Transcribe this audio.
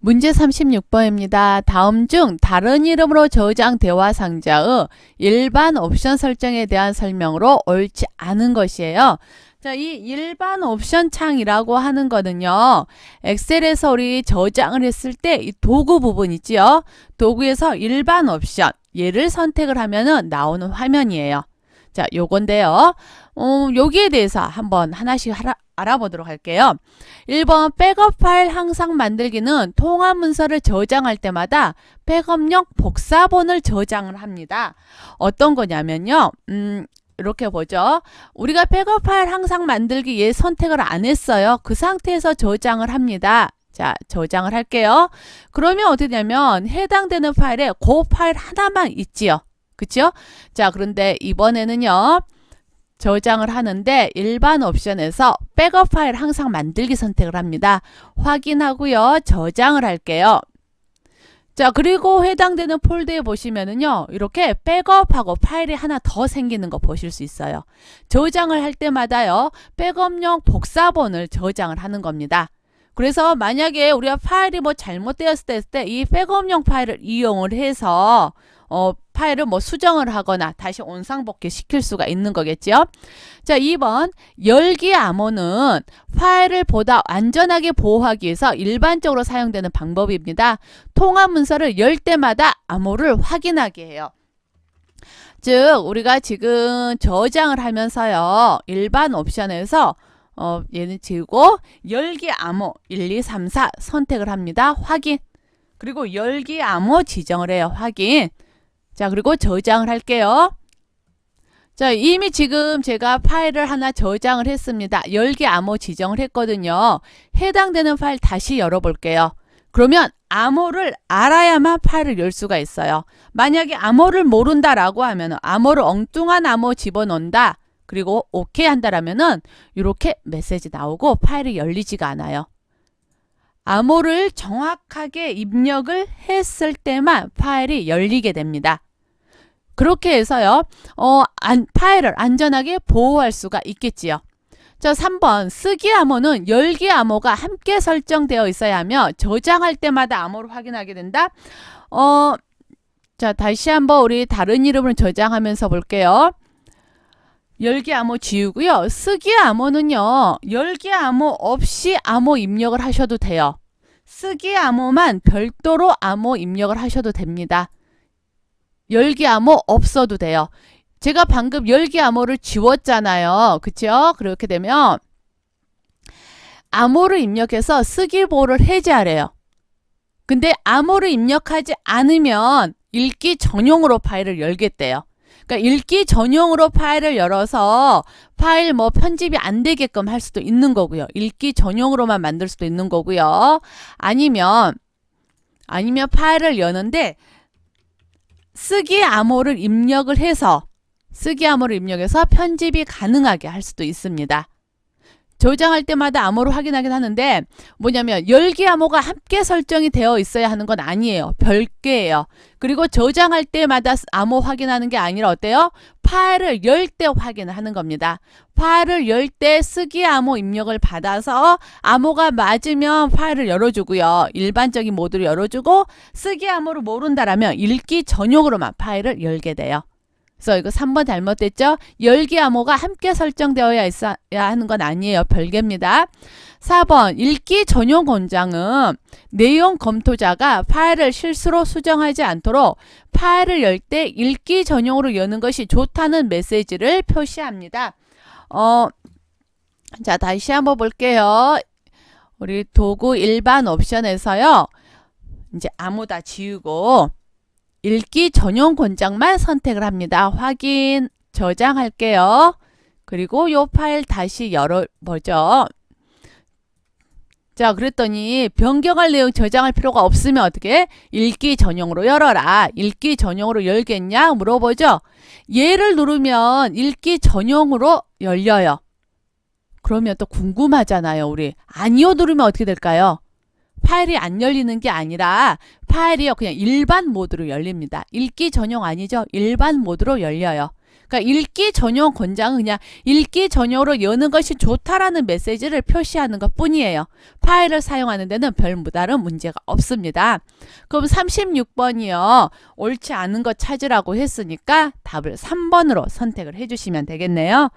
문제 36번입니다. 다음 중 다른 이름으로 저장 대화 상자의 일반 옵션 설정에 대한 설명으로 옳지 않은 것이에요. 자, 이 일반 옵션 창이라고 하는 거는요, 엑셀에서 우리 저장을 했을 때 이 도구 부분 있지요. 도구에서 일반 옵션, 얘를 선택을 하면은 나오는 화면이에요. 자, 요건데요. 여기에 대해서 한번 하나씩 알아보도록 할게요. 1번 백업 파일 항상 만들기는 통합 문서를 저장할 때마다 백업용 복사본을 저장을 합니다. 어떤 거냐면요. 이렇게 보죠. 우리가 백업 파일 항상 만들기 얘 선택을 안 했어요. 그 상태에서 저장을 합니다. 자, 저장을 할게요. 그러면 어떻게 되냐면 해당되는 파일에 그 파일 하나만 있지요. 그쵸? 자, 그런데 이번에는요. 저장을 하는데 일반 옵션에서 백업 파일 항상 만들기 선택을 합니다. 확인하고요. 저장을 할게요. 자, 그리고 해당되는 폴더에 보시면은요. 이렇게 백업하고 파일이 하나 더 생기는 거 보실 수 있어요. 저장을 할 때마다요. 백업용 복사본을 저장을 하는 겁니다. 그래서 만약에 우리가 파일이 뭐 잘못되었을 때 이 백업용 파일을 이용을 해서 파일을 뭐 수정을 하거나 다시 원상복귀 시킬 수가 있는 거겠죠. 자, 2번 열기 암호는 파일을 보다 안전하게 보호하기 위해서 일반적으로 사용되는 방법입니다. 통합 문서를 열 때마다 암호를 확인하게 해요. 즉 우리가 지금 저장을 하면서요. 일반 옵션에서 얘는 지우고 열기 암호 1, 2, 3, 4 선택을 합니다. 확인. 그리고 열기 암호 지정을 해요. 확인. 자, 그리고 저장을 할게요. 자, 이미 지금 제가 파일을 하나 저장을 했습니다. 열기 암호 지정을 했거든요. 해당되는 파일 다시 열어볼게요. 그러면 암호를 알아야만 파일을 열 수가 있어요. 만약에 암호를 모른다라고 하면 암호를 엉뚱한 암호 집어넣는다. 그리고 오케이 한다라면은 이렇게 메시지 나오고 파일이 열리지가 않아요. 암호를 정확하게 입력을 했을 때만 파일이 열리게 됩니다. 그렇게 해서요. 파일을 안전하게 보호할 수가 있겠지요. 자, 3번 쓰기 암호는 열기 암호가 함께 설정되어 있어야 하며 저장할 때마다 암호를 확인하게 된다. 자, 다시 한번 우리 다른 이름으로 저장하면서 볼게요. 열기 암호 지우고요. 쓰기 암호는요. 열기 암호 없이 암호 입력을 하셔도 돼요. 쓰기 암호만 별도로 암호 입력을 하셔도 됩니다. 열기 암호 없어도 돼요. 제가 방금 열기 암호를 지웠잖아요. 그쵸? 그렇게 되면 암호를 입력해서 쓰기 보호를 해제하래요. 근데 암호를 입력하지 않으면 읽기 전용으로 파일을 열겠대요. 그러니까 읽기 전용으로 파일을 열어서 파일 뭐 편집이 안 되게끔 할 수도 있는 거고요. 읽기 전용으로만 만들 수도 있는 거고요. 아니면 파일을 여는데 쓰기 암호를 입력을 해서 편집이 가능하게 할 수도 있습니다. 저장할 때마다 암호를 확인하긴 하는데 뭐냐면 열기 암호가 함께 설정이 되어 있어야 하는 건 아니에요. 별개예요. 그리고 저장할 때마다 암호 확인하는 게 아니라 어때요? 파일을 열 때 확인을 하는 겁니다. 파일을 열 때 쓰기 암호 입력을 받아서 암호가 맞으면 파일을 열어주고요. 일반적인 모드로 열어주고 쓰기 암호를 모른다라면 읽기 전용으로만 파일을 열게 돼요. 그래서 이거 3번 잘못됐죠? 열기 암호가 함께 설정되어야 하는 건 아니에요. 별개입니다. 4번 읽기 전용 권장은 내용 검토자가 파일을 실수로 수정하지 않도록 파일을 열 때 읽기 전용으로 여는 것이 좋다는 메시지를 표시합니다. 자, 다시 한번 볼게요. 우리 도구 일반 옵션에서요. 이제 암호 다 지우고 읽기 전용 권장만 선택을 합니다. 확인, 저장할게요. 그리고 이 파일 다시 열어보죠. 자, 그랬더니 변경할 내용 저장할 필요가 없으면 어떻게? 읽기 전용으로 열어라. 읽기 전용으로 열겠냐? 물어보죠. 얘를 누르면 읽기 전용으로 열려요. 그러면 또 궁금하잖아요, 우리. 아니요 누르면 어떻게 될까요? 파일이 안 열리는 게 아니라 파일이요 그냥 일반 모드로 열립니다. 읽기 전용 아니죠? 일반 모드로 열려요. 그러니까 읽기 전용 권장은 그냥 읽기 전용으로 여는 것이 좋다라는 메시지를 표시하는 것 뿐이에요. 파일을 사용하는 데는 별 무다른 문제가 없습니다. 그럼 36번이요. 옳지 않은 것 찾으라고 했으니까 답을 3번으로 선택을 해주시면 되겠네요.